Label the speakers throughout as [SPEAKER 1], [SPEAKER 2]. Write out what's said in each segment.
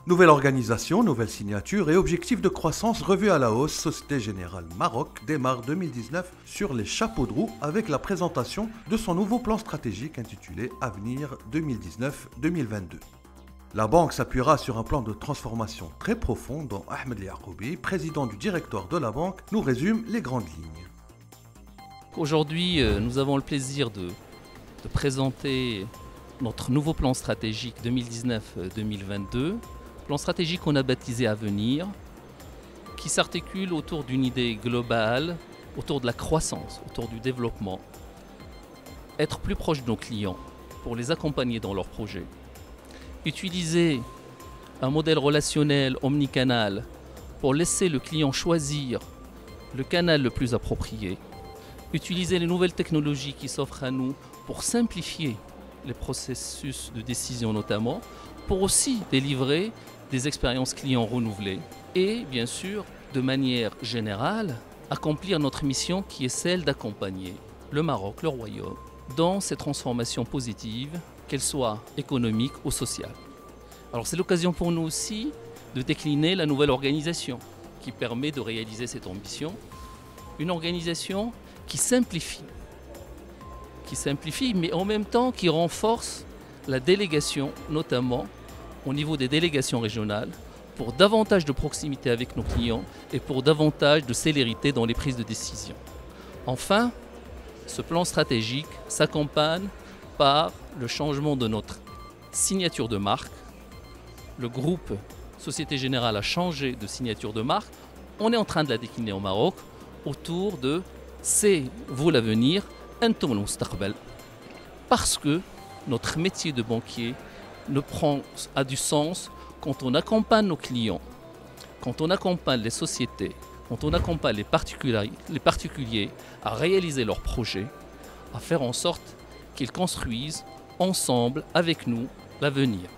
[SPEAKER 1] Nouvelle organisation, nouvelle signature et objectifs de croissance revus à la hausse. Société Générale Maroc démarre 2019 sur les chapeaux de roue avec la présentation de son nouveau plan stratégique intitulé Avenir 2019-2022. La banque s'appuiera sur un plan de transformation très profond dont Ahmed Liakoubi, président du directoire de la banque, nous résume les grandes lignes.
[SPEAKER 2] Aujourd'hui, nous avons le plaisir de présenter notre nouveau plan stratégique 2019-2022. Plan stratégique qu'on a baptisé Avenir, qui s'articule autour d'une idée globale, autour de la croissance, autour du développement. Être plus proche de nos clients pour les accompagner dans leurs projets. Utiliser un modèle relationnel omnicanal pour laisser le client choisir le canal le plus approprié. Utiliser les nouvelles technologies qui s'offrent à nous pour simplifier les processus de décision notamment, pour aussi délivrer des expériences clients renouvelées et bien sûr, de manière générale, accomplir notre mission qui est celle d'accompagner le Maroc, le Royaume, dans ces transformations positives, qu'elles soient économiques ou sociales. Alors c'est l'occasion pour nous aussi de décliner la nouvelle organisation qui permet de réaliser cette ambition. Une organisation qui simplifie mais en même temps qui renforce la délégation, notamment au niveau des délégations régionales, pour davantage de proximité avec nos clients et pour davantage de célérité dans les prises de décision. Enfin, ce plan stratégique s'accompagne par le changement de notre signature de marque. Le groupe Société Générale a changé de signature de marque. On est en train de la décliner au Maroc autour de « C'est vous l'avenir, Antoum al-Mustaqbal ». Parce que notre métier de banquier a du sens quand on accompagne nos clients, quand on accompagne les sociétés, quand on accompagne les particuliers à réaliser leurs projets, à faire en sorte qu'ils construisent ensemble avec nous l'avenir.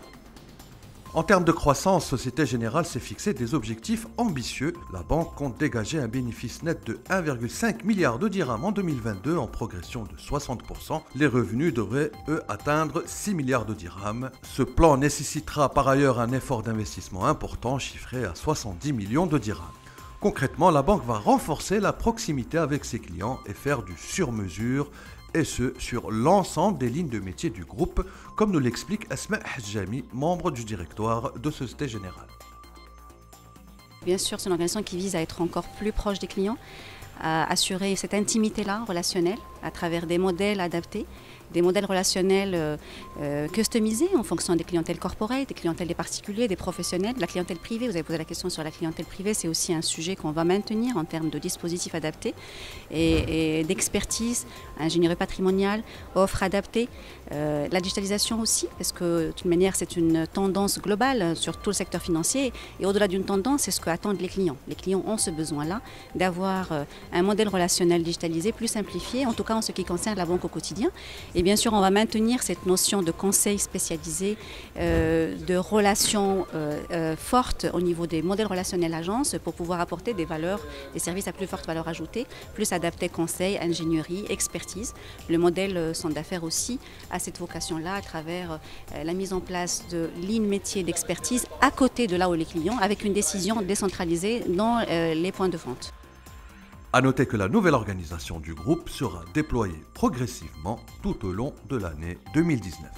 [SPEAKER 1] En termes de croissance, Société Générale s'est fixé des objectifs ambitieux. La banque compte dégager un bénéfice net de 1,5 milliard de dirhams en 2022 en progression de 60%. Les revenus devraient, eux, atteindre 6 milliards de dirhams. Ce plan nécessitera par ailleurs un effort d'investissement important chiffré à 70 millions de dirhams. Concrètement, la banque va renforcer la proximité avec ses clients et faire du sur-mesure, et ce, sur l'ensemble des lignes de métier du groupe, comme nous l'explique Asma Hadjami, membre du directoire de Société Générale.
[SPEAKER 3] Bien sûr, c'est une organisation qui vise à être encore plus proche des clients, à assurer cette intimité-là relationnelle à travers des modèles adaptés, des modèles relationnels customisés en fonction des clientèles corporate, des clientèles des particuliers, des professionnels, de la clientèle privée. Vous avez posé la question sur la clientèle privée, c'est aussi un sujet qu'on va maintenir en termes de dispositifs adaptés et d'expertise, ingénierie patrimoniale, offres adaptées, la digitalisation aussi, parce que de toute manière c'est une tendance globale sur tout le secteur financier et au-delà d'une tendance, c'est ce qu'attendent les clients. Les clients ont ce besoin-là d'avoir un modèle relationnel digitalisé plus simplifié, en tout cas en ce qui concerne la banque au quotidien. Et bien sûr, on va maintenir cette notion de conseil spécialisé, de relations fortes au niveau des modèles relationnels agences pour pouvoir apporter des valeurs, des services à plus forte valeur ajoutée, plus adaptés conseil, ingénierie, expertise. Le modèle centre d'affaires aussi a cette vocation-là à travers la mise en place de lignes métiers d'expertise à côté de là où les clients, avec une décision décentralisée dans les points de vente.
[SPEAKER 1] A noter que la nouvelle organisation du groupe sera déployée progressivement tout au long de l'année 2019.